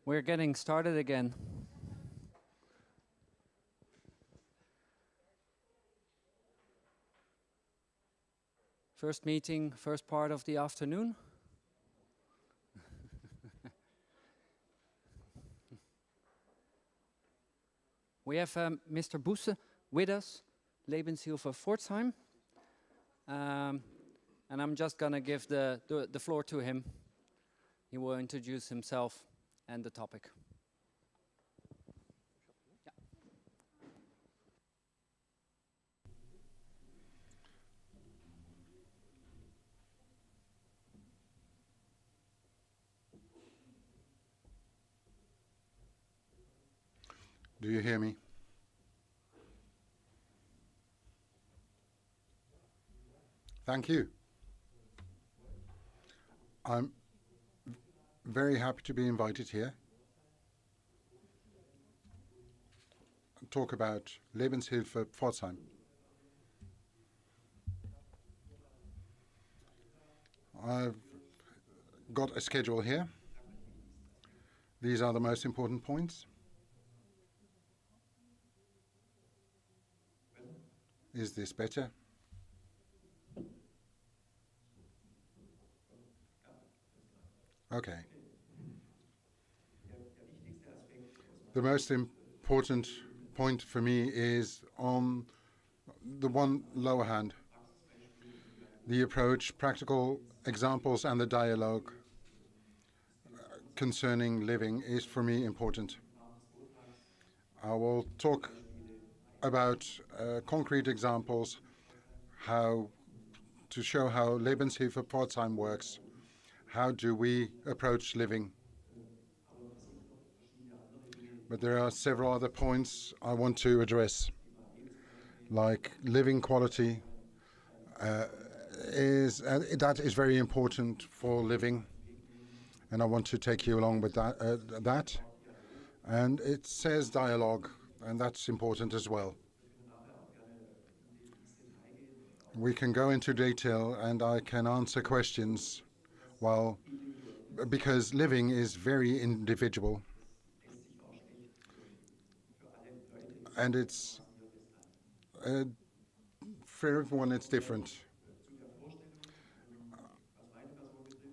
We're getting started again. First meeting, first part of the afternoon. We have Mr. Busse with us, Lebenshilfe Pforzheim. And I'm just going to give the floor to him. He will introduce himself and the topic. Do you hear me? Thank you. I'm very happy to be invited here and talk about Lebenshilfe Pforzheim. I've got a schedule here. These are the most important points. Is this better? Okay. The most important point for me is on the one lower hand. The approach, practical examples, and the dialogue concerning living is for me important. I will talk about concrete examples, how to show how Lebenshilfe Pforzheim works. How do we approach living? But there are several other points I want to address, like living quality that is very important for living, and I want to take you along with that. And it says dialogue, and that's important as well. We can go into detail, and I can answer questions. Well, because living is very individual, and it's for everyone it's different.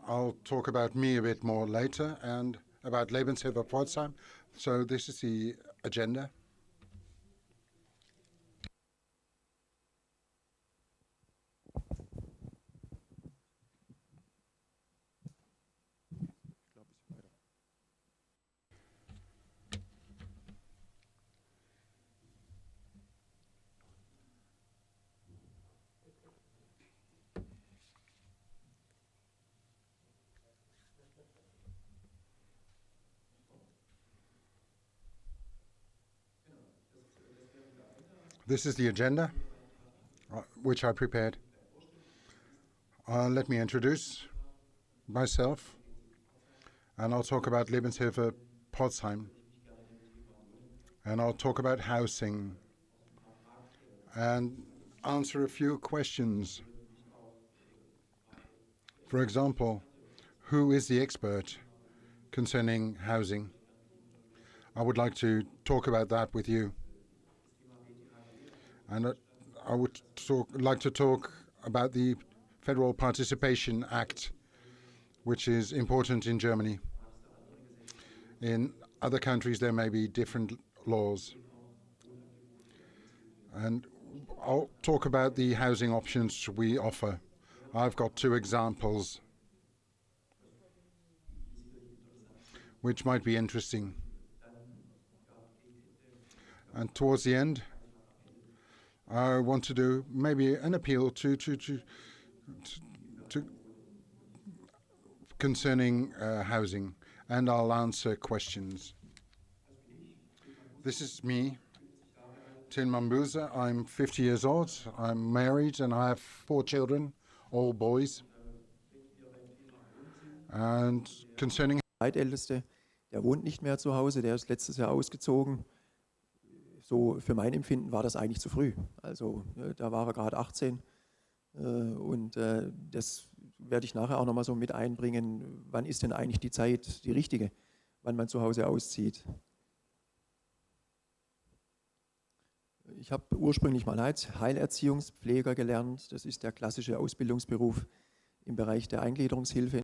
I'll talk about me a bit more later and about Lebenshilfe Pforzheim. So this is the agenda. This is the agenda, which I prepared. Let me introduce myself, and I'll talk about Lebenshilfe Pforzheim, and I'll talk about housing, and answer a few questions. For example, who is the expert concerning housing? I would like to talk about that with you. And I would like to talk about the Federal Participation Act, which is important in Germany. In other countries, there may be different laws. And I'll talk about the housing options we offer. I've got two examples which might be interesting. And towards the end, I want to do maybe an appeal to concerning housing, and I'll answer questions. This is me, Tilman Busse. I'm 50 years old. I'm married and I have 4 children, all boys. And concerning Zweitälteste, der wohnt nicht mehr zu Hause, der ist letztes Jahr ausgezogen. So für mein Empfinden war das eigentlich zu früh. Also da war er gerade 18 und das werde ich nachher auch nochmal so mit einbringen. Wann ist denn eigentlich die Zeit die richtige? wann man zu Hause auszieht. Ich habe ursprünglich mal Heilerziehungspfleger gelernt. Das ist der klassische Ausbildungsberuf im Bereich der Eingliederungshilfe.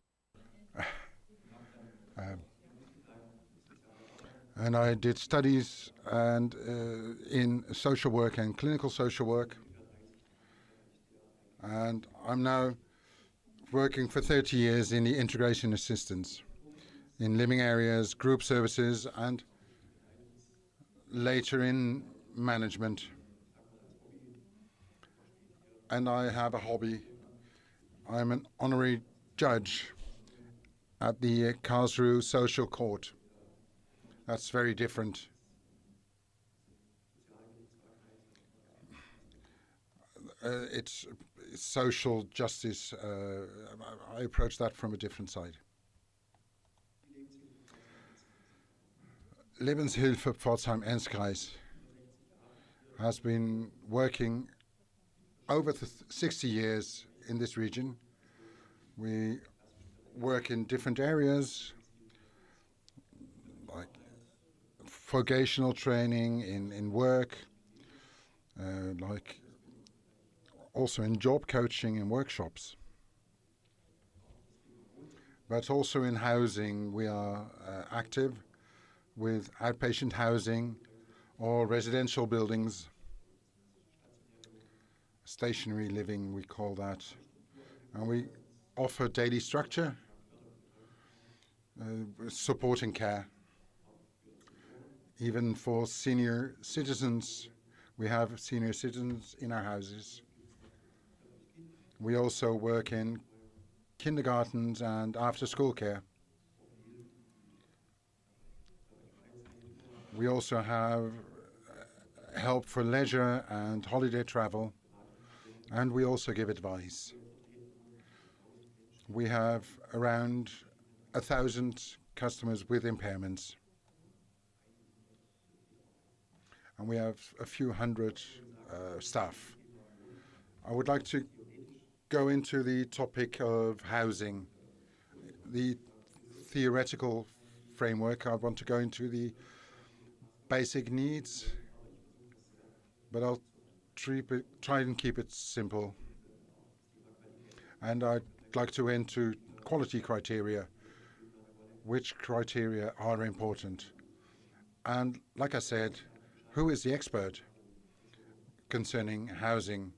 And I did studies and in social work and clinical social work. And I'm now working for 30 years in the integration assistance in living areas, group services, and later in management. And I have a hobby. I'm an honorary judge at the Karlsruhe Social Court. That's very different. It's social justice. I approach that from a different side. Lebenshilfe Pforzheim Enzkreis has been working over 60 years in this region. We work in different areas, like vocational training in work, like also in job coaching and workshops. But also in housing, we are active with outpatient housing or residential buildings, stationary living, we call that. And we offer daily structure, supporting care. Even for senior citizens, we have senior citizens in our houses. We also work in kindergartens and after-school care. We also have help for leisure and holiday travel, and we also give advice. We have around 1,000 customers with impairments, and we have a few hundred staff. I would like to go into the topic of housing, the theoretical framework. I want to go into the basic needs, but I'll try and keep it simple. And I'd like to enter quality criteria, which criteria are important. And like I said, who is the expert concerning housing?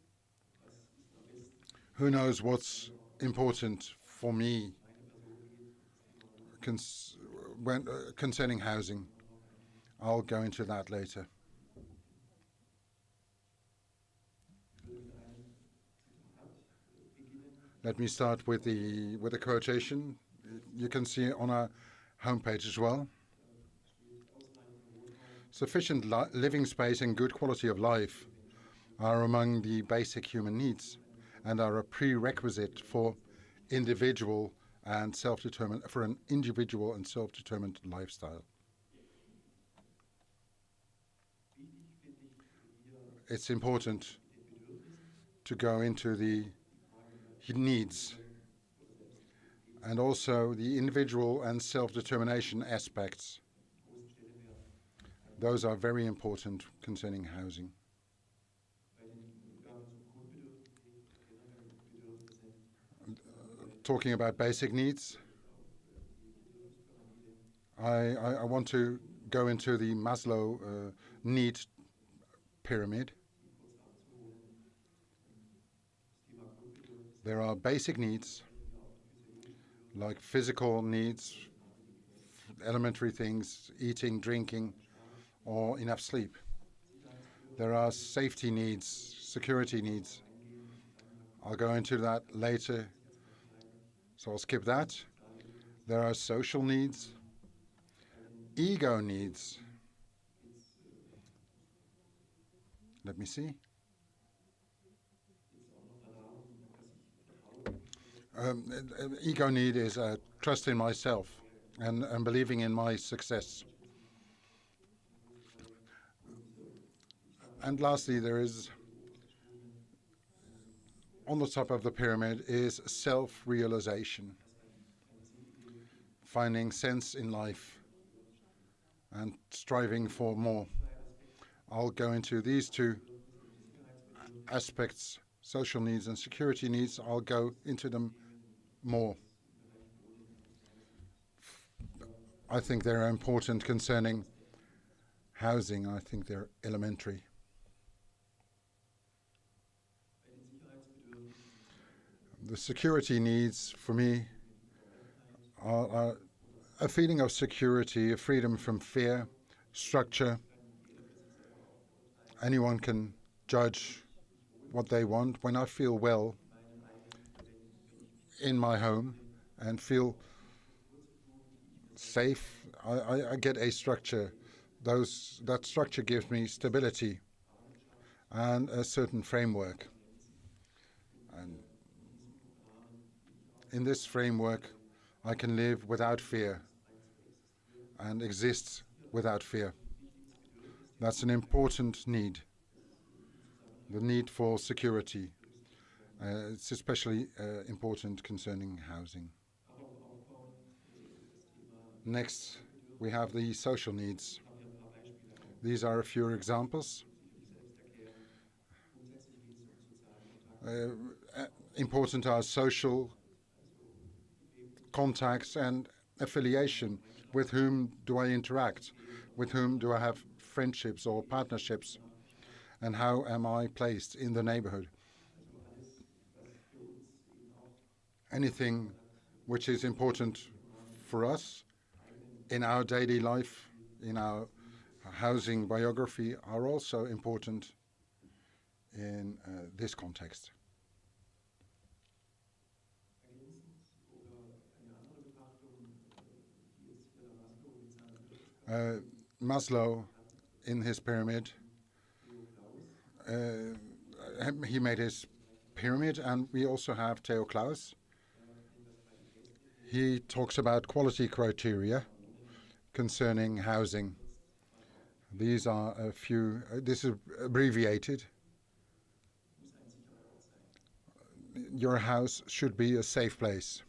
Who knows what's important for me concerning housing? I'll go into that later. Let me start with the quotation. You can see it on our homepage as well. Sufficient living space and good quality of life are among the basic human needs and are a prerequisite for individual and self-determined lifestyle. It's important to go into the needs and also the individual and self-determination aspects. Those are very important concerning housing. Talking about basic needs, I want to go into the Maslow need pyramid. There are basic needs, like physical needs, elementary things, eating, drinking, or enough sleep. There are safety needs, security needs. I'll go into that later, so I'll skip that. There are social needs, ego needs. Let me see. Ego need is trust in myself and believing in my success. And lastly, there is, on the top of the pyramid, is self-realization, finding sense in life, and striving for more. I'll go into these two aspects, social needs and security needs. I'll go into them more. I think they're important concerning housing. I think they're elementary. The security needs for me are a feeling of security, a freedom from fear, structure. Anyone can judge what they want. When I feel well in my home and feel safe, I get a structure. That structure gives me stability and a certain framework. And in this framework, I can live without fear and exist without fear. That's an important need, the need for security. It's especially important concerning housing. Next, we have the social needs. These are a few examples. Important are social contacts and affiliation. With whom do I interact? With whom do I have friendships or partnerships? And how am I placed in the neighborhood? Anything which is important for us in our daily life, in our housing biography, are also important in this context. Maslow, in his pyramid, he made his pyramid, and we also have Theo Klaus. He talks about quality criteria concerning housing. These are a few, this is abbreviated. Your house should be a safe place.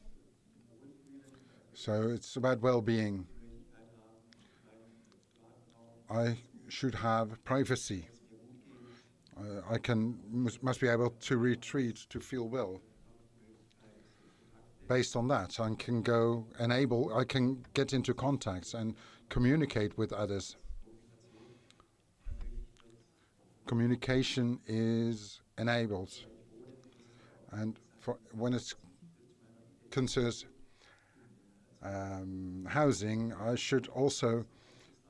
So it's about well-being. I should have privacy. I must be able to retreat, to feel well. Based on that, I can get into contacts and communicate with others. Communication is enabled. And when it concerns housing, I should also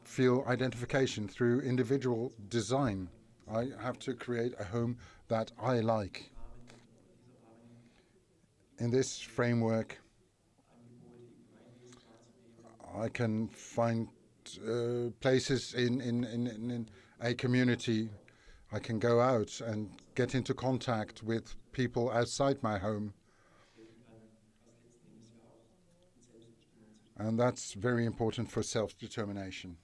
feel identification through individual design. I have to create a home that I like. In this framework, I can find places in a community. I can go out and get into contact with people outside my home. And that's very important for self-determination.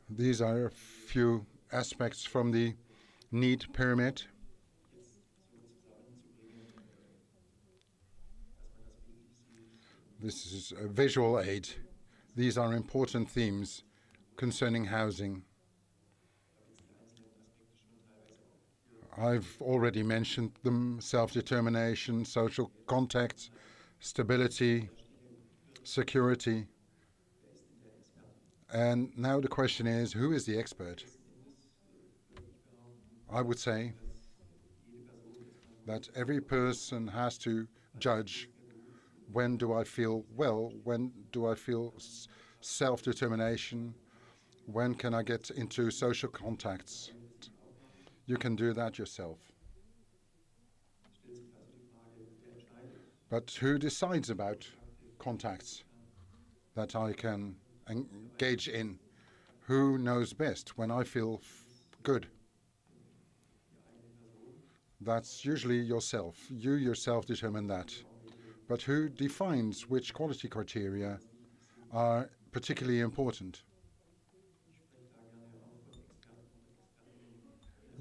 These are a few aspects from the need pyramid. This is a visual aid. These are important themes concerning housing. I've already mentioned them: self-determination, social contact, stability, security. And now the question is, who is the expert? I would say that every person has to judge: when do I feel well? When do I feel self-determination? When can I get into social contacts? You can do that yourself. But who decides about contacts that I can engage in? Who knows best when I feel good? That's usually yourself. You yourself determine that. But who defines which quality criteria are particularly important?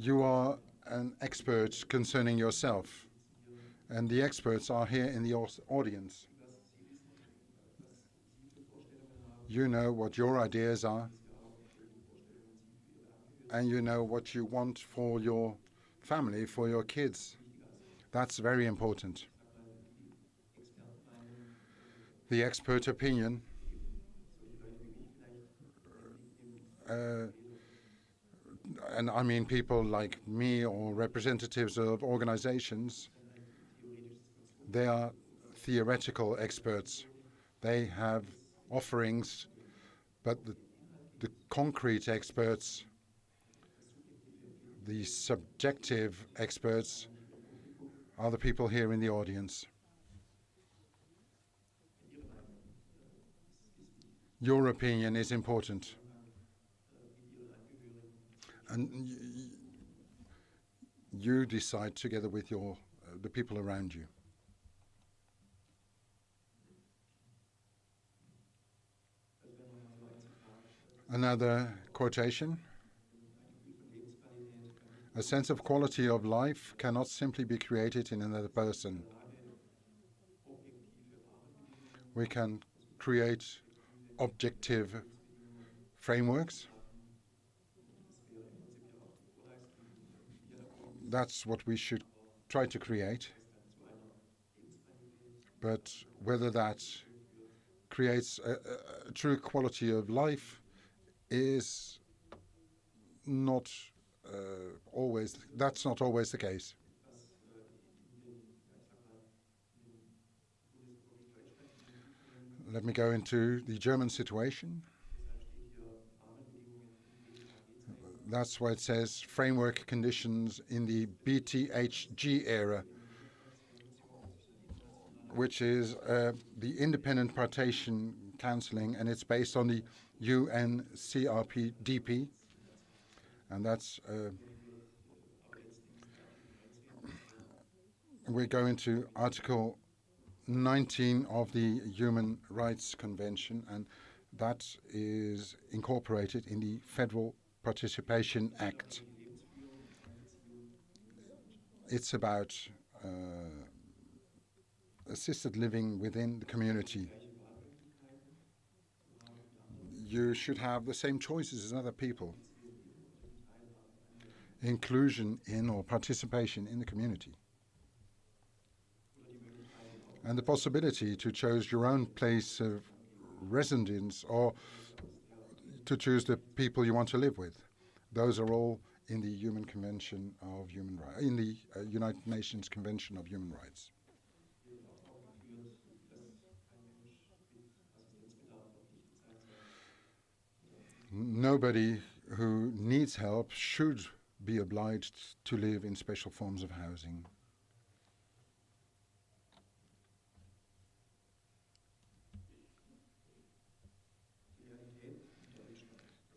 You are an expert concerning yourself, and the experts are here in the audience. You know what your ideas are, and you know what you want for your family, for your kids. That's very important. The expert opinion and I mean people like me or representatives of organizations, they are theoretical experts. They have offerings, but the concrete experts, the subjective experts, are the people here in the audience. Your opinion is important. And you decide together with the people around you. Another quotation. A sense of quality of life cannot simply be created in another person. We can create objective frameworks. That's what we should try to create. But whether that creates a true quality of life is not that's not always the case. Let me go into the German situation. That's why it says framework conditions in the BTHG era, which is the Independent Partition Counseling, and it's based on the UNCRPDP, and that's we go into Article 19 of the Human Rights Convention, and that is incorporated in the Federal Participation Act. It's about assisted living within the community. You should have the same choices as other people. Inclusion in or participation in the community. And the possibility to choose your own place of residence or to choose the people you want to live with. Those are all in the Human Convention of Human Rights, in the United Nations Convention of Human Rights. Nobody who needs help should be obliged to live in special forms of housing.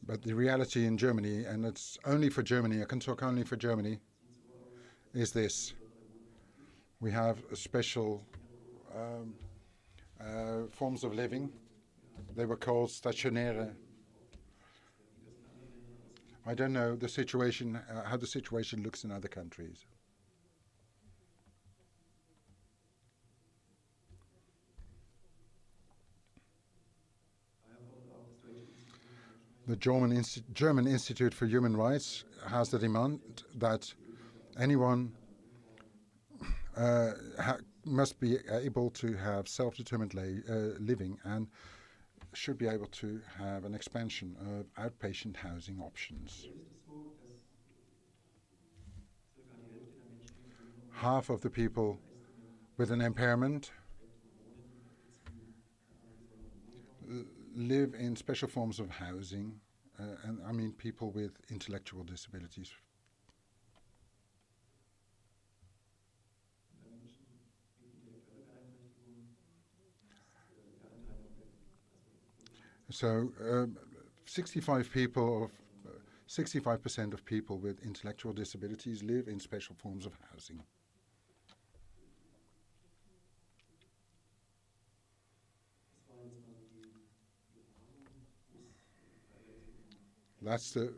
But the reality in Germany, and it's only for Germany, I can talk only for Germany, is this. We have special forms of living. They were called stationäre. I don't know the situation, how the situation looks in other countries. The German Institute for Human Rights has the demand that anyone must be able to have self-determined living and should be able to have an expansion of outpatient housing options. Half of the people with an impairment live in special forms of housing, and I mean people with intellectual disabilities. So 65% of people with intellectual disabilities live in special forms of housing. That's the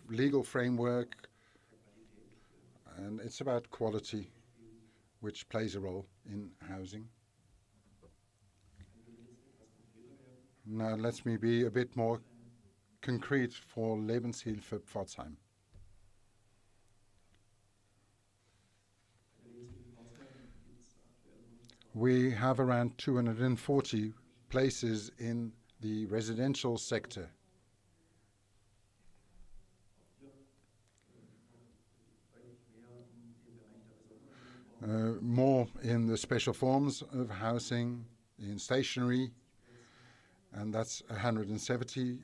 legal framework and it's about quality, which plays a role in housing. Now let me be a bit more concrete for Lebenshilfe Pforzheim. We have around 240 places in the residential sector. More in the special forms of housing, in stationary, and that's 170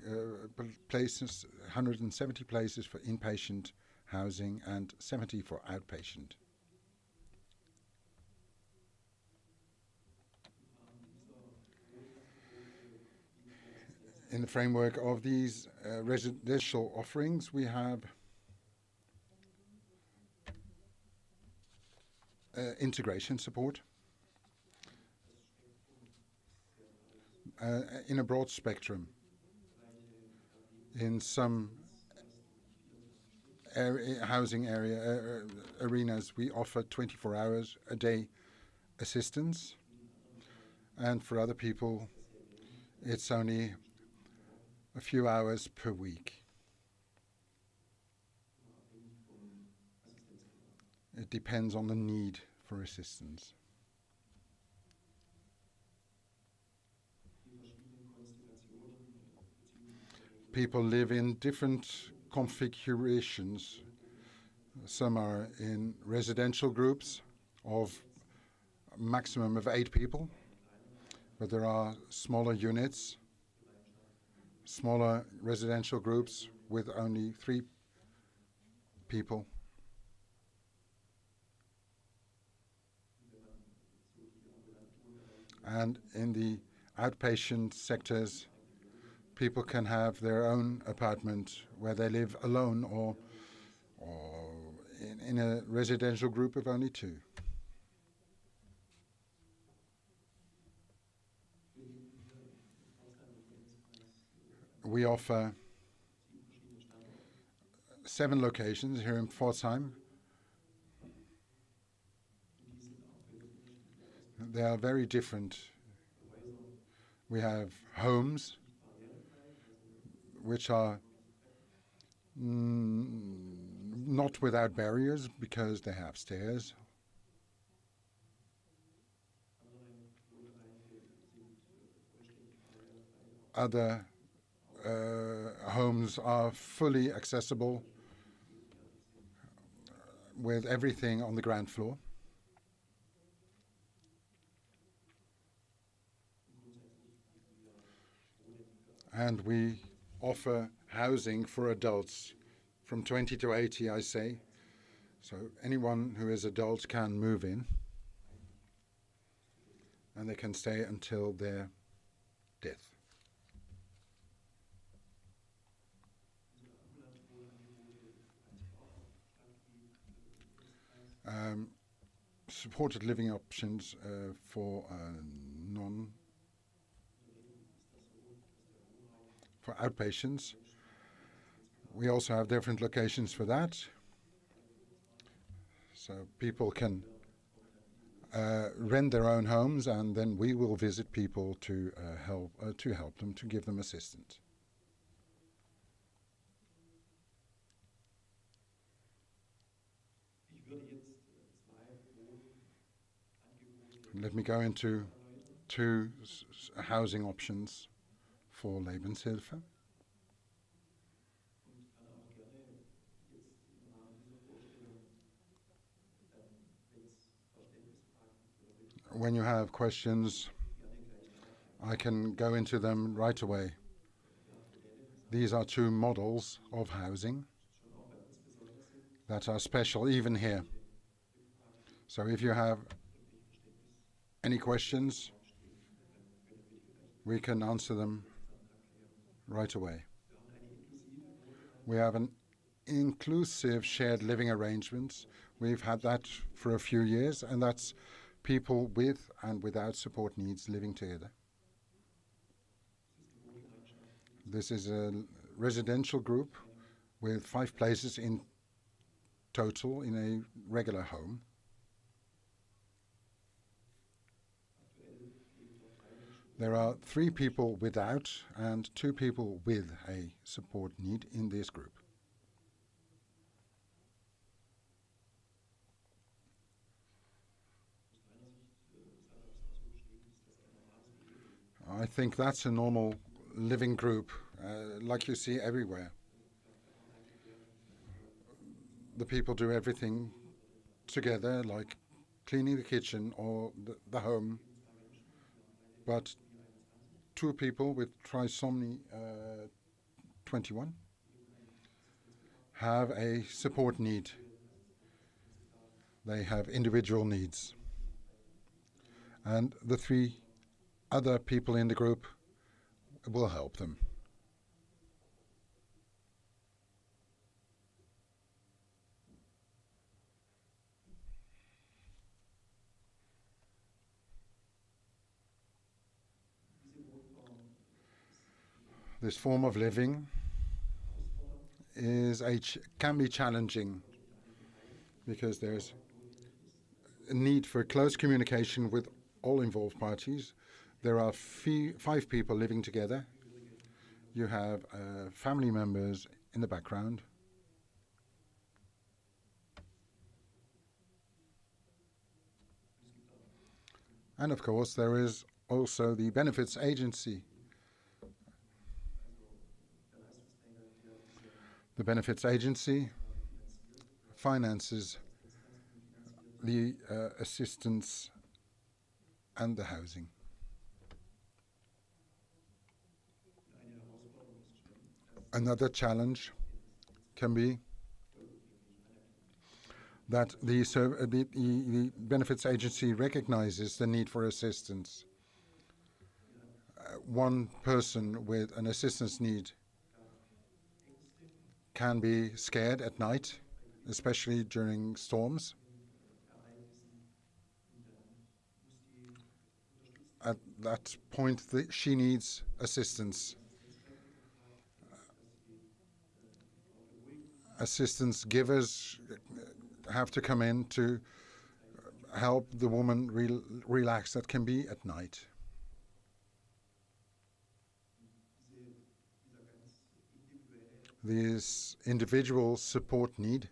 places, 170 places for inpatient housing and 70 for outpatient. In the framework of these residential offerings, we have integration support in a broad spectrum. In some housing arenas, we offer 24 hours a day assistance, and for other people, it's only a few hours per week. It depends on the need for assistance. People live in different configurations. Some are in residential groups of a maximum of 8 people, but there are smaller units, smaller residential groups with only 3 people. And in the outpatient sectors, people can have their own apartment where they live alone or in a residential group of only 2. We offer 7 locations here in Pforzheim. They are very different. We have homes which are not without barriers because they have stairs. Other homes are fully accessible with everything on the ground floor. And we offer housing for adults from 20 to 80, I say. So anyone who is adult can move in, and they can stay until their death. Supported living options for outpatients. We also have different locations for that. So people can rent their own homes, and then we will visit people to help them, to give them assistance. Let me go into 2 housing options for Lebenshilfe. When you have questions, I can go into them right away. These are 2 models of housing that are special even here. So if you have any questions, we can answer them right away. We have an inclusive shared living arrangements. We've had that for a few years, and that's people with and without support needs living together. This is a residential group with 5 places in total in a regular home. There are 3 people without and 2 people with a support need in this group. I think that's a normal living group, like you see everywhere. The people do everything together, like cleaning the kitchen or the home. But 2 people with trisomy 21 have a support need. They have individual needs. And the 3 other people in the group will help them. This form of living can be challenging because there's a need for close communication with all involved parties. There are 5 people living together. You have family members in the background. And of course, there is also the benefits agency. The benefits agency finances the assistance and the housing. Another challenge can be that the benefits agency recognizes the need for assistance. One person with an assistance need can be scared at night, especially during storms. At that point, she needs assistance. Assistance givers have to come in to help the woman relax. That can be at night. This individual support need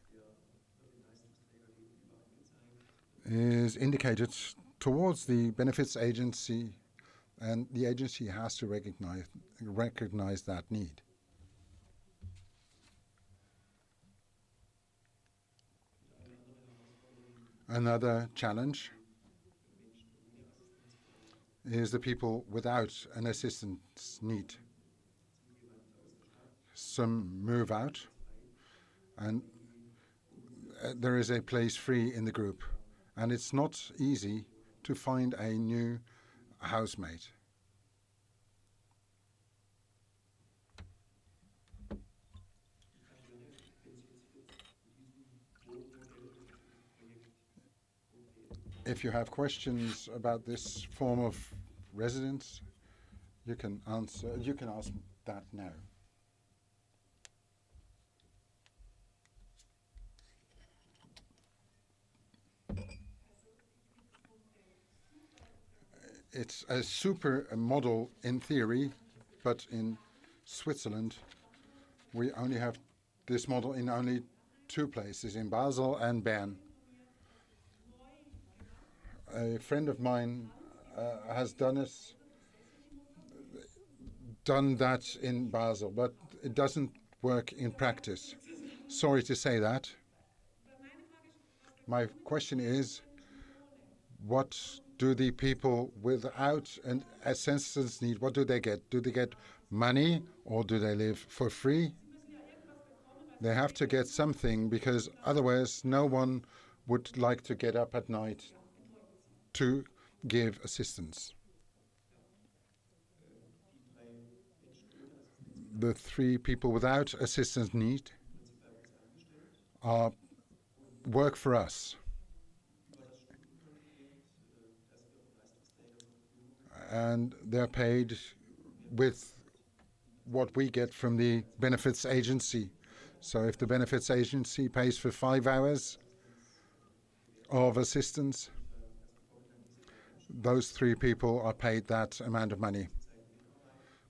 is indicated towards the benefits agency, and the agency has to recognize that need. Another challenge is the people without an assistance need. Some move out, and there is a place free in the group, and it's not easy to find a new housemate. If you have questions about this form of residence, you can ask that now. It's a super model in theory, but in Switzerland, we only have this model in only 2 places, in Basel and Bern. A friend of mine has done that in Basel, but it doesn't work in practice. Sorry to say that. My question is, what do the people without an assistance need, what do they get? Do they get money, or do they live for free? They have to get something, because otherwise no one would like to get up at night to give assistance. The 3 people without assistance need work for us. And they're paid with what we get from the benefits agency. So if the benefits agency pays for 5 hours of assistance, those 3 people are paid that amount of money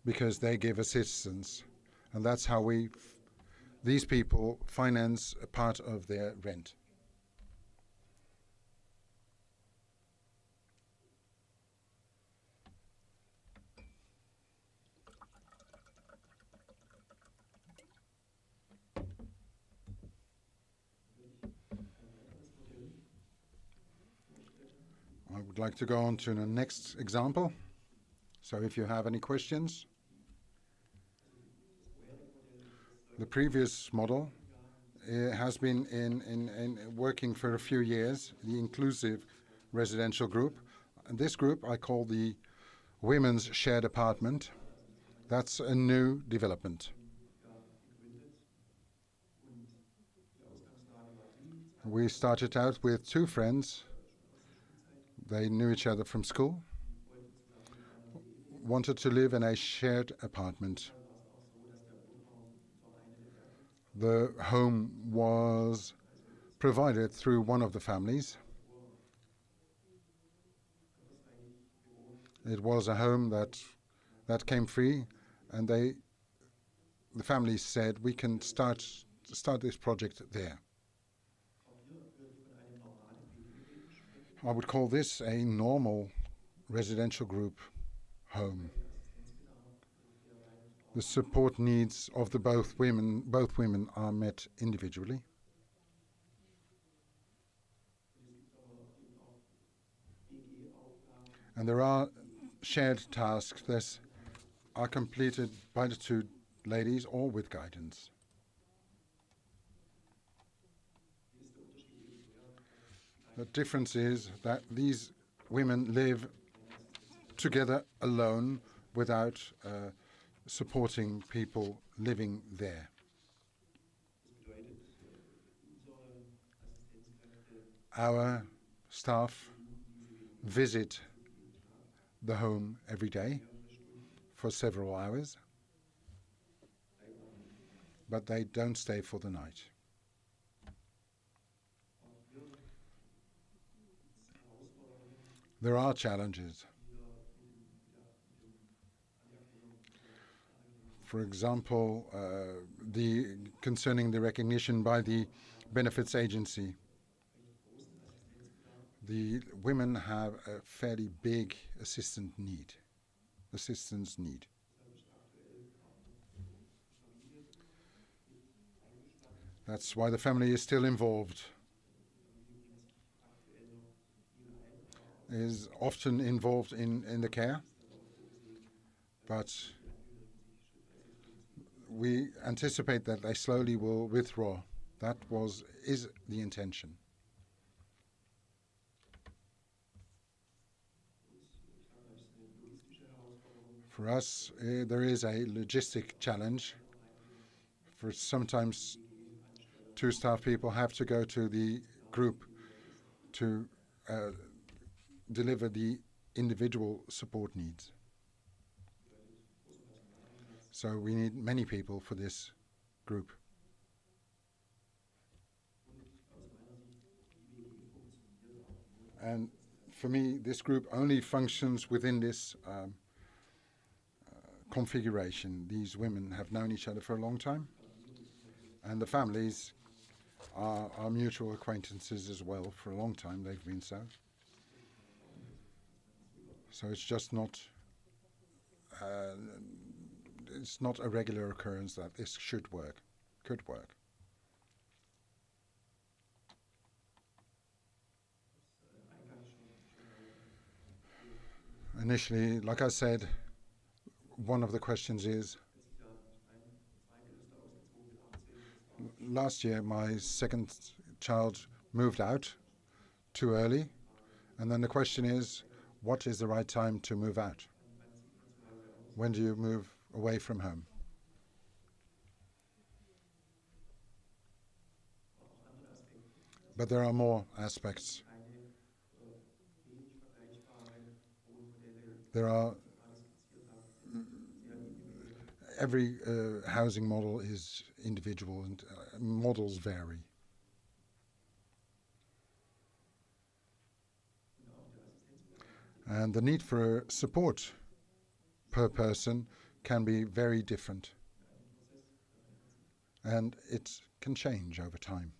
because they give assistance. And that's how these people finance a part of their rent. I would like to go on to the next example. So if you have any questions. The previous model has been in working for a few years, the inclusive residential group. And this group I call the Women's Shared Apartment. That's a new development. We started out with 2 friends. They knew each other from school, wanted to live in a shared apartment. The home was provided through one of the families. It was a home that came free, and the family said we can start this project there. I would call this a normal residential group home. The support needs of both women are met individually. And there are shared tasks that are completed by the 2 ladies or with guidance. The difference is that these women live together alone without supporting people living there. Our staff visit the home every day for several hours, but they don't stay for the night. There are challenges. For example, concerning the recognition by the benefits agency. The women have a fairly big assistance need. That's why the family is still involved. Is often involved in the care, but we anticipate that they slowly will withdraw. That is the intention. For us, there is a logistic challenge. For sometimes 2 staff people have to go to the group to deliver the individual support needs. So we need many people for this group. And for me, this group only functions within this configuration. These women have known each other for a long time, and the families are mutual acquaintances as well. For a long time they've been so. So it's just not a regular occurrence that this could work. Initially, like I said, one of the questions is, last year my second child moved out too early, and then the question is, what is the right time to move out? When do you move away from home? But there are more aspects. There are every housing model is individual and models vary. And the need for support per person can be very different. And it can change over time.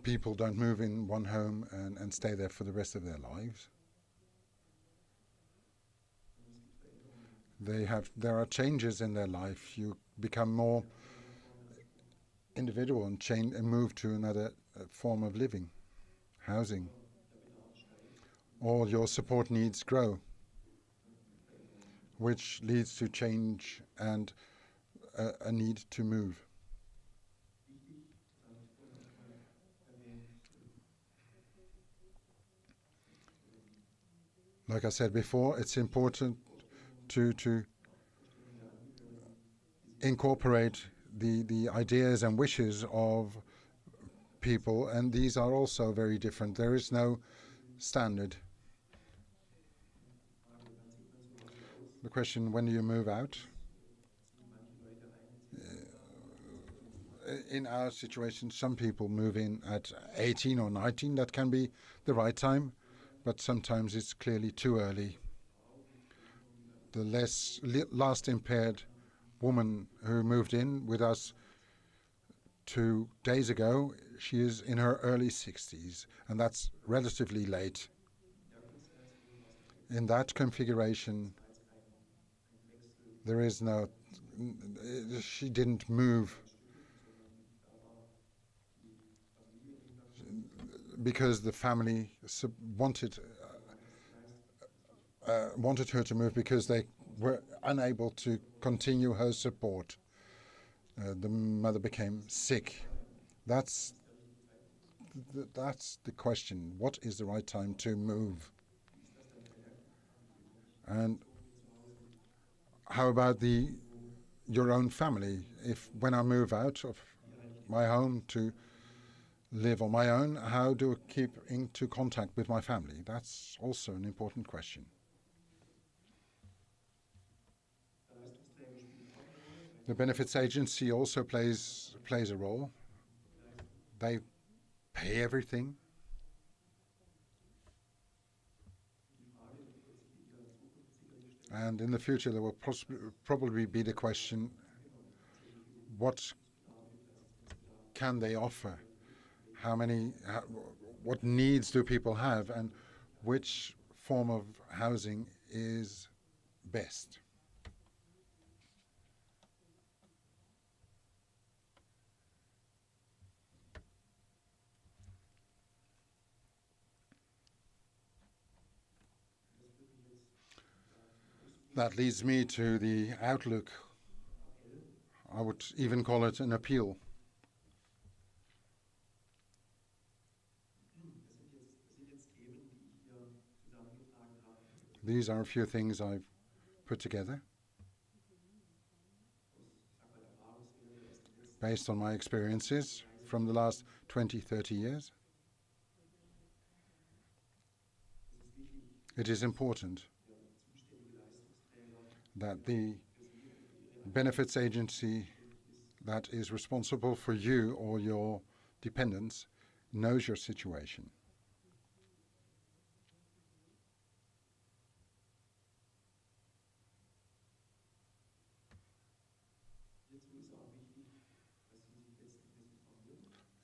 People don't move in one home and stay there for the rest of their lives. There are changes in their life. You become more individual and change and move to another form of living, housing. All your support needs grow, which leads to change and a need to move. Like I said before, it's important to incorporate the ideas and wishes of people, and these are also very different. There is no standard. The question, when do you move out? In our situation, some people move in at 18 or 19. That can be the right time, but sometimes it's clearly too early. The last impaired woman who moved in with us 2 days ago, she is in her early 60s, and that's relatively late. In that configuration, there is no, she didn't move because the family wanted her to move because they were unable to continue her support. The mother became sick. That's the question. What is the right time to move? And how about your own family? When I move out of my home to live on my own, how do I keep into contact with my family? That's also an important question. The benefits agency also plays a role. They pay everything. And in the future, there will probably be the question, what can they offer? What needs do people have, and which form of housing is best? That leads me to the outlook. I would even call it an appeal. These are a few things I've put together based on my experiences from the last 20, 30 years. It is important that the benefits agency that is responsible for you or your dependents knows your situation.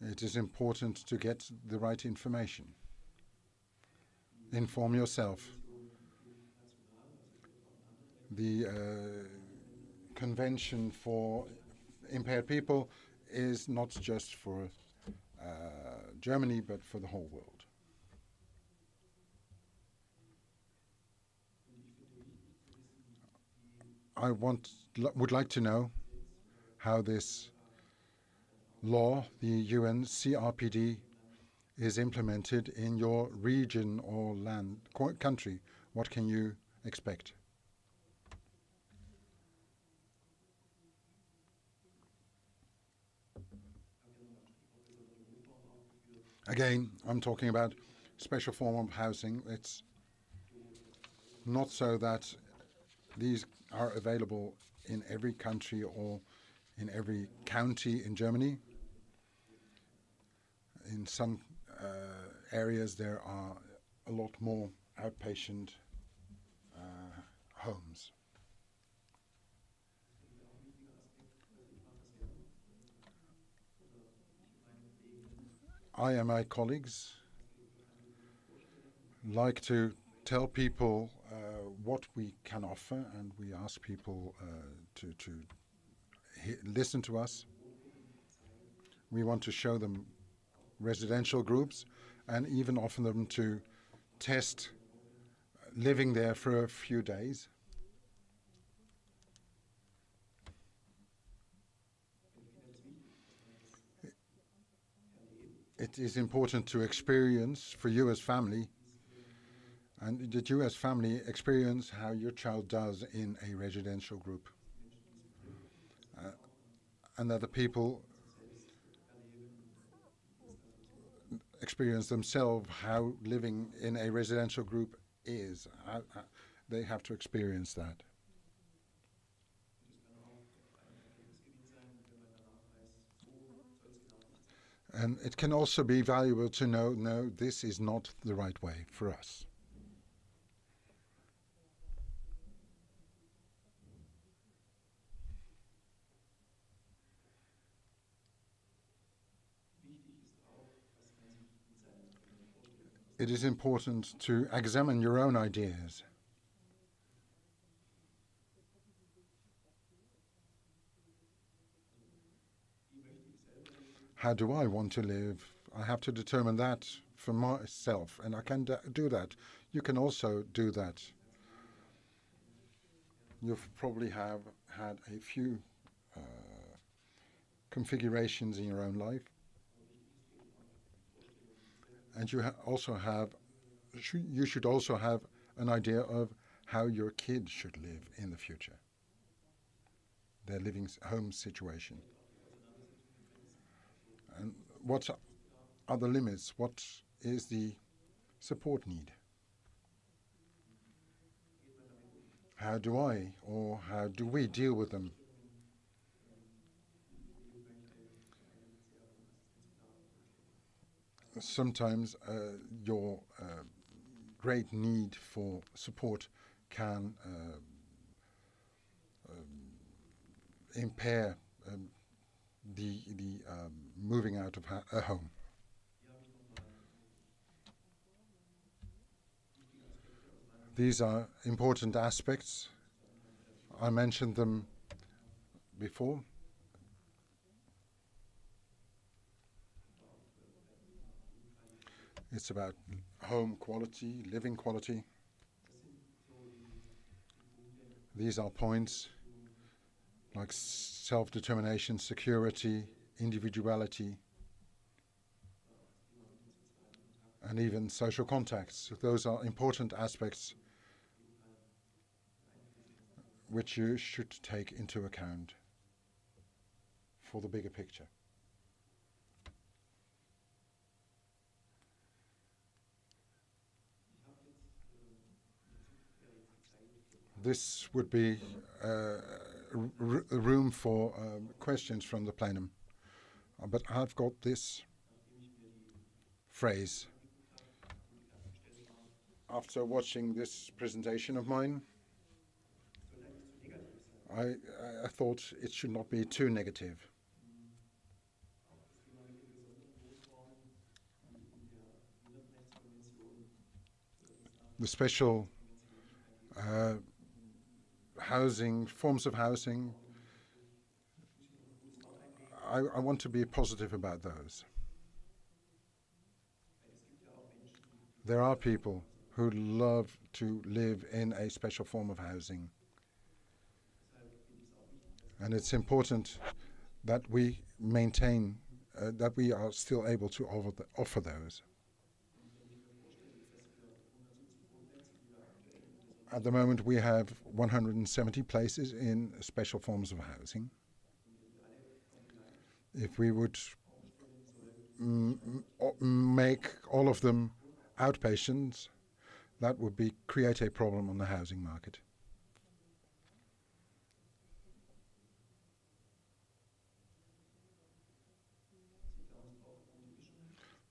It is important to get the right information. Inform yourself. The Convention for Impaired People is not just for Germany, but for the whole world. I would like to know how this law, the UN CRPD, is implemented in your region or country. What can you expect? Again, I'm talking about special form of housing. It's not so that these are available in every country or in every county in Germany. In some areas there are a lot more outpatient homes. I and my colleagues like to tell people what we can offer, and we ask people to listen to us. We want to show them residential groups and even offer them to test living there for a few days. It is important to experience for you as family, and that you as family experience how your child does in a residential group. And that the people experience themselves how living in a residential group is. They have to experience that. And it can also be valuable to know, no, this is not the right way for us. It is important to examine your own ideas. How do I want to live? I have to determine that for myself, and I can do that. You can also do that. You've probably have had a few configurations in your own life. And you should also have an idea of how your kids should live in the future, their living home situation. And what are the limits? What is the support need? How do I or how do we deal with them? Sometimes your great need for support can impair the moving out of a home. These are important aspects. I mentioned them before. It's about home quality, living quality. These are points like self-determination, security, individuality, and even social contacts. Those are important aspects which you should take into account for the bigger picture. This would be a room for questions from the plenum. But I've got this phrase. After watching this presentation of mine, I thought it should not be too negative. The special housing, forms of housing, I want to be positive about those. There are people who love to live in a special form of housing. And it's important that we maintain, that we are still able to offer those. At the moment, we have 170 places in special forms of housing. If we would make all of them outpatients, that would create a problem on the housing market.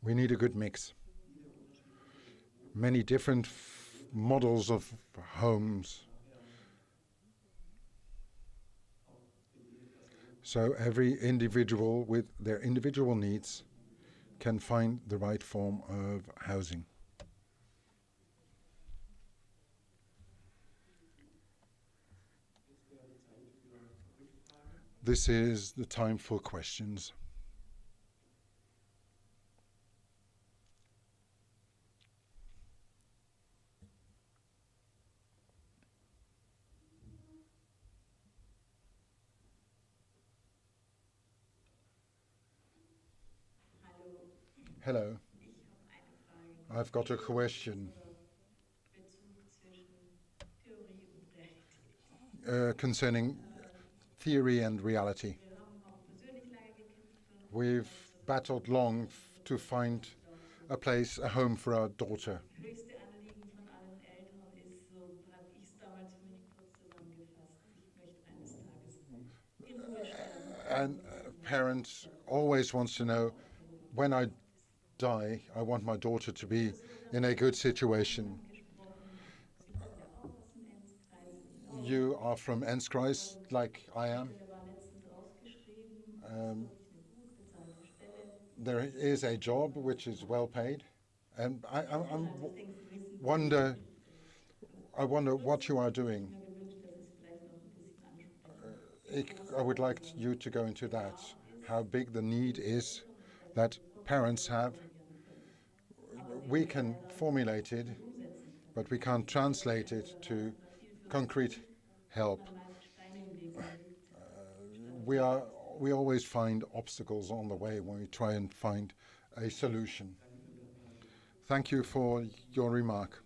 We need a good mix. Many different models of homes. So every individual with their individual needs can find the right form of housing. This is the time for questions. Hello. I've got a question concerning theory and reality. We've battled long to find a place, a home for our daughter. Höchste Anliegen von allen Eltern ist, so habe ich es damals für mich kurz zusammengefasst, ich möchte eines Tages in Ruhe sterben. And parents always wants to know, when I die, I want my daughter to be in a good situation. Sie kommt ja auch aus dem Enzkreis. You are from Enzkreis, like I am. Der war letztens ausgeschrieben, das ist, glaube ich, eine gut bezahlte Stelle. There is a job which is well paid, and I Ich denke, Sie wissen, wonder what you are doing. mir gewünscht, dass Sie es vielleicht noch ein bisschen ansprechen. I would like you to go into that, how big the need is that parents have. We can formulate it, but we can't translate it to concrete help. We always find obstacles on the way when we try and find a solution. Thank you for your remark.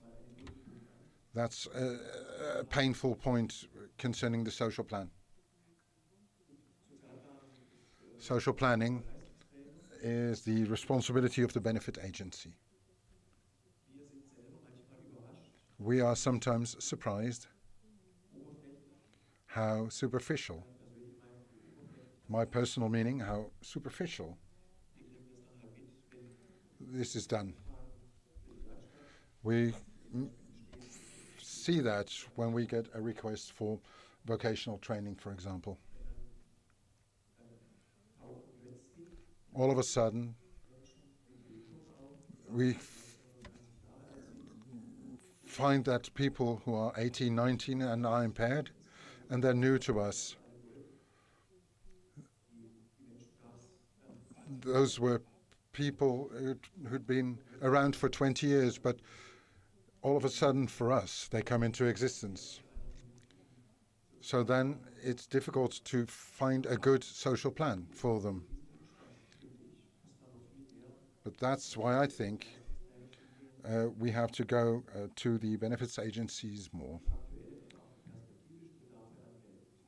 That's a painful point concerning the social plan. Social planning is the responsibility of the benefit agency. We are sometimes surprised how superficial, my personal meaning, how superficial this is done. We see that when we get a request for vocational training, for example. All of a sudden, we find that people who are 18, 19 and are impaired, and they're new to us. Those were people who'd been around for 20 years, but all of a sudden for us, they come into existence. So then it's difficult to find a good social plan for them. But that's why I think we have to go to the benefits agencies more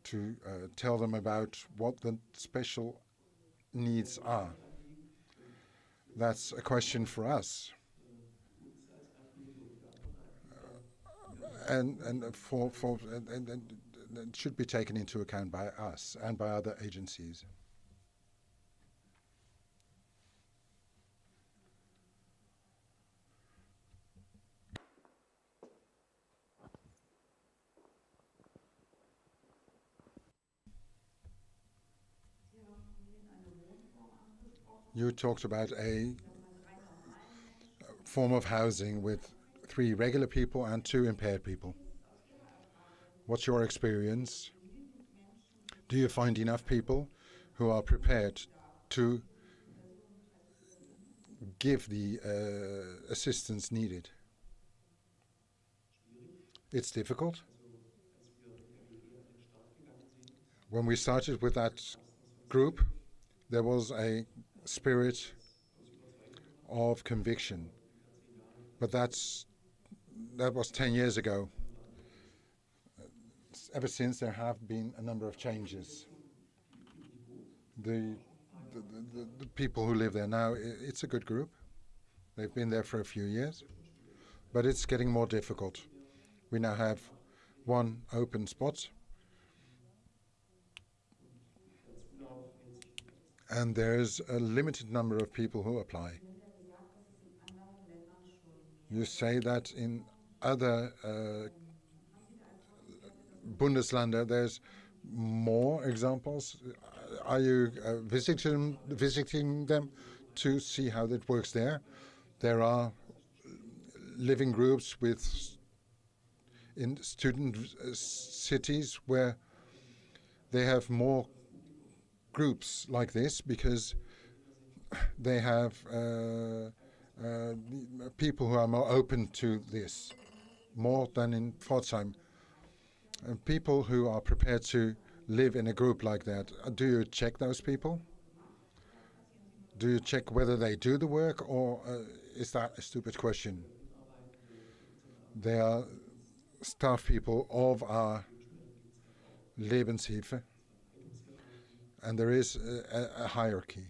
to tell them about what the special needs are. That's a question for us. And it should be taken into account by us and by other agencies. You talked about a form of housing with 3 regular people and 2 impaired people. What's your experience? Do you find enough people who are prepared to give the assistance needed? It's difficult. When we started with that group, there was a spirit of conviction. But that was 10 years ago. Ever since, there have been a number of changes. The people who live there now, it's a good group. They've been there for a few years. but it's getting more difficult. We now have one open spot, and there's a limited number of people who apply. You say that in other Bundesländer there's more examples. Are you visiting them to see how that works there? There are living groups in student cities where they have more groups like this because they have people who are more open to this, more than in Pforzheim. People who are prepared to live in a group like that, do you check those people? Do you check whether they do the work, or is that a stupid question? They are staff people of our Lebenshilfe, and there is a hierarchy.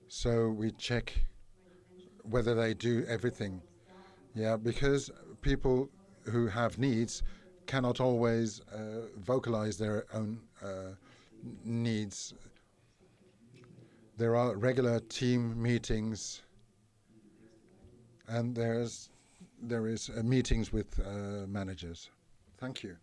So we check whether they do everything. Yeah, because people who have needs cannot always vocalize their own needs. There are regular team meetings, and there is meetings with managers. Thank you.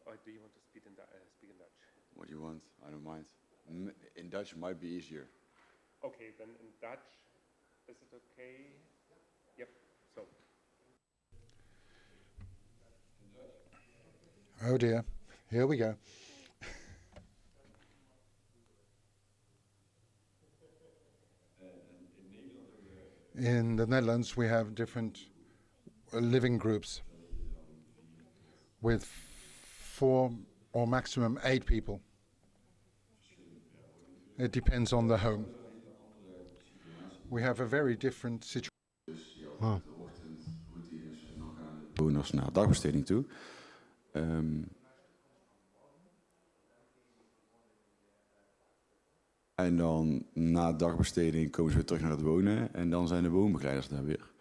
Or do you want to speak in Dutch? What do you want? I don't mind. In Dutch might be easier. Okay, then in Dutch, is it okay? Yep, so. Oh dear, here we go. In the Netherlands, we have different living groups with 4 or maximum 8 people. It depends on the home. We have a very different situation. Bewoners naar dagbesteding toe. En dan na dagbesteding komen ze weer terug naar het wonen. En dan zijn de woonbegeleiders daar weer.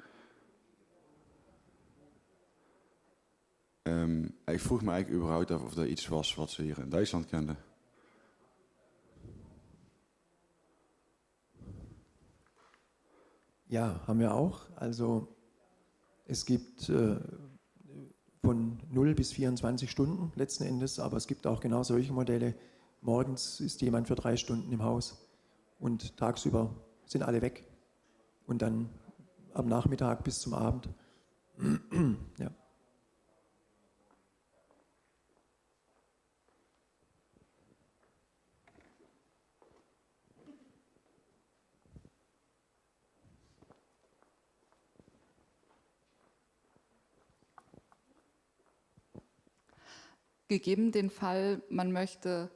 Ik vroeg me eigenlijk überhaupt af of dat iets was wat ze hier in Duitsland kenden. Ja, haben wir auch. Also es gibt von 0 bis 24 Stunden letzten Endes, aber es gibt auch genau solche Modelle. Morgens ist jemand für 3 Stunden im Haus und tagsüber sind alle weg und dann am Nachmittag bis zum Abend. Ja. Gegeben den Fall, man möchte,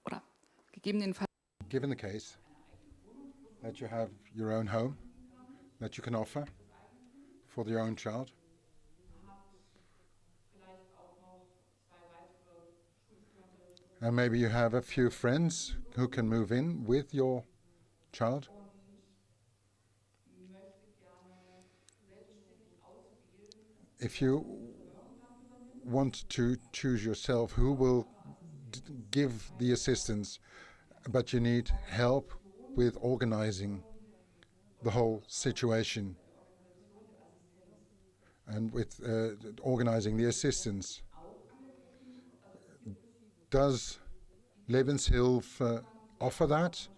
oder gegeben den Fall, Given the case that you have your own home that you can offer for your own child, and maybe you have a few friends who can move in with your child, if you want to choose yourself who will give the assistance, but you need help with organizing the whole situation and with organizing the assistance. Does Lebenshilfe offer that?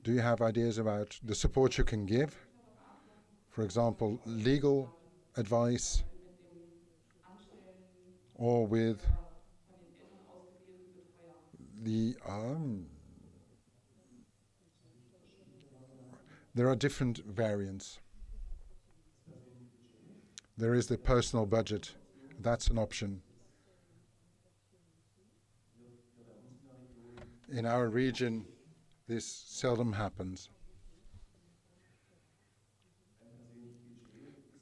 Do you have ideas about the support you can give? For example, legal advice, or with the there are different variants. There is the personal budget. That's an option. In our region, this seldom happens.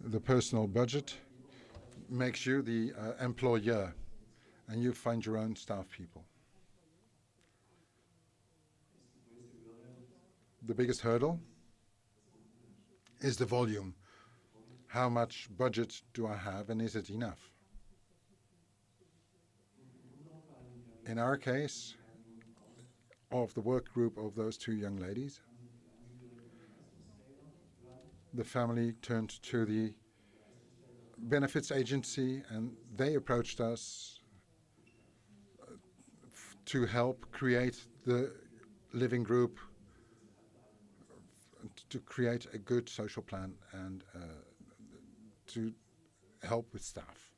The personal budget makes you the employer, and you find your own staff people. The biggest hurdle is the volume. How much budget do I have, and is it enough? In our case, of the work group of those two young ladies, the family turned to the benefits agency, and they approached us to help create the living group, to create a good social plan, and to help with staff.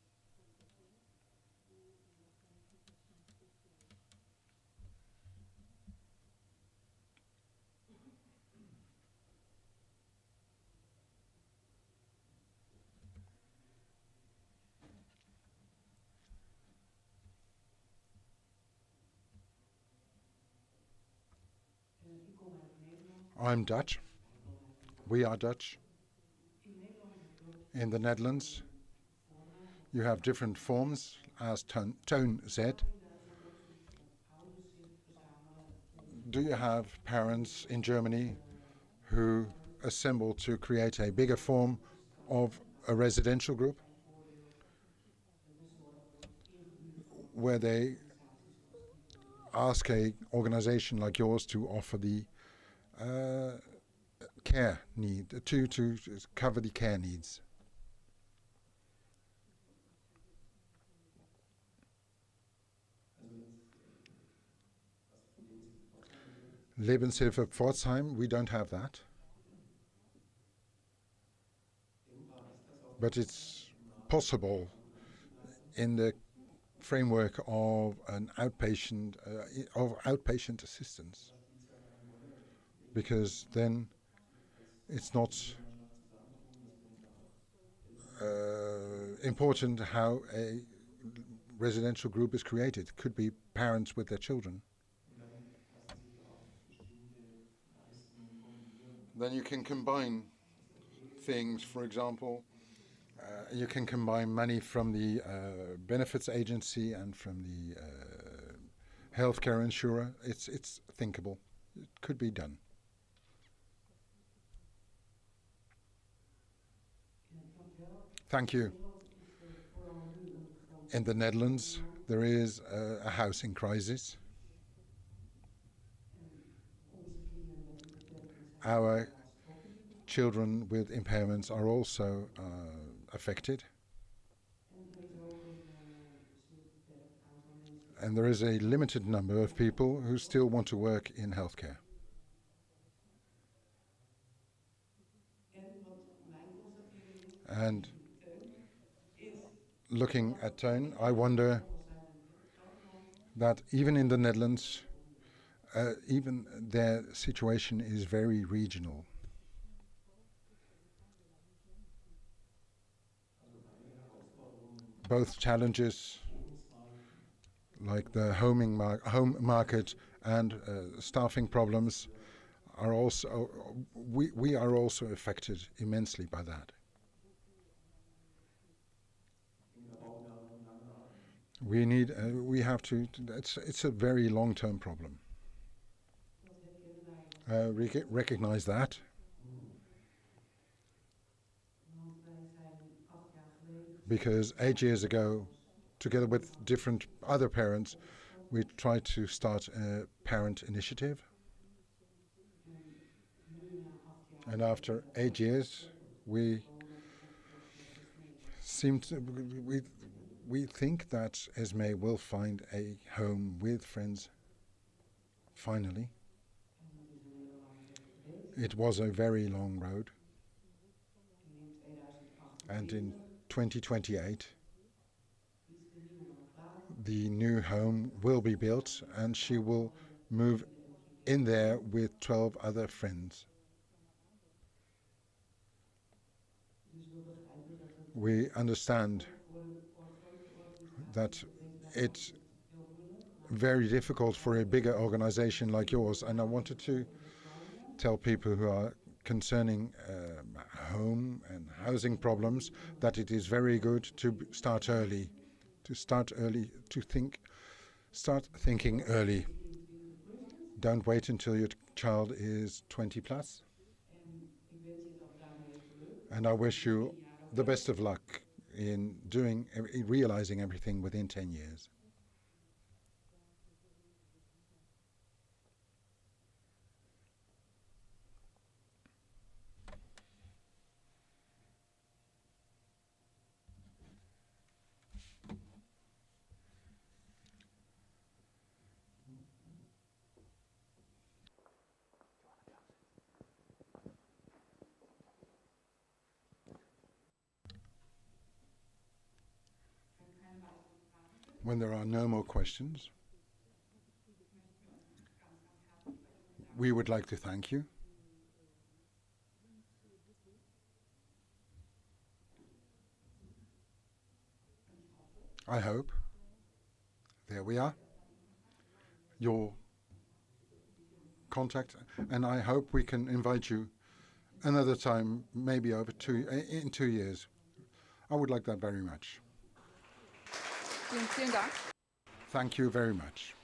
I'm Dutch. We are Dutch. In the Netherlands, you have different forms, as Toon said. Do you have parents in Germany who assemble to create a bigger form of a residential group, where they ask a organization like yours to offer the care need, to cover the care needs? Lebenshilfe Pforzheim, we don't have that. But it's possible in the framework of an outpatient assistance, because then it's not important how a residential group is created. It could be parents with their children. Then you can combine things. For example, you can combine money from the benefits agency and from the healthcare insurer. It's thinkable. It could be done. Thank you. In the Netherlands, there is a housing crisis. Our children with impairments are also affected. And there is a limited number of people who still want to work in healthcare. And looking at Toon, I wonder that even in the Netherlands, even their situation is very regional. Both challenges, like the home market and staffing problems, are also we are also affected immensely by that. We have to. It's a very long-term problem. Recognize that. Because 8 years ago, together with different other parents, We tried to start a parent initiative. And after 8 years, we think that Esme will find a home with friends. Finally. It was a very long road. And in 2028, the new home will be built and she will move in there with 12 other friends. We understand that it's very difficult for a bigger organization like yours, and I wanted to tell people who are concerning home and housing problems that it is very good to start early, start thinking early. Don't wait until your child is 20 plus. And I wish you the best of luck in realizing everything within 10 years. When there are no more questions, we would like to thank you. I hope, there we are, your contact, and I hope we can invite you another time, maybe in 2 years. I would like that very much. Vielen Dank. Thank you very much.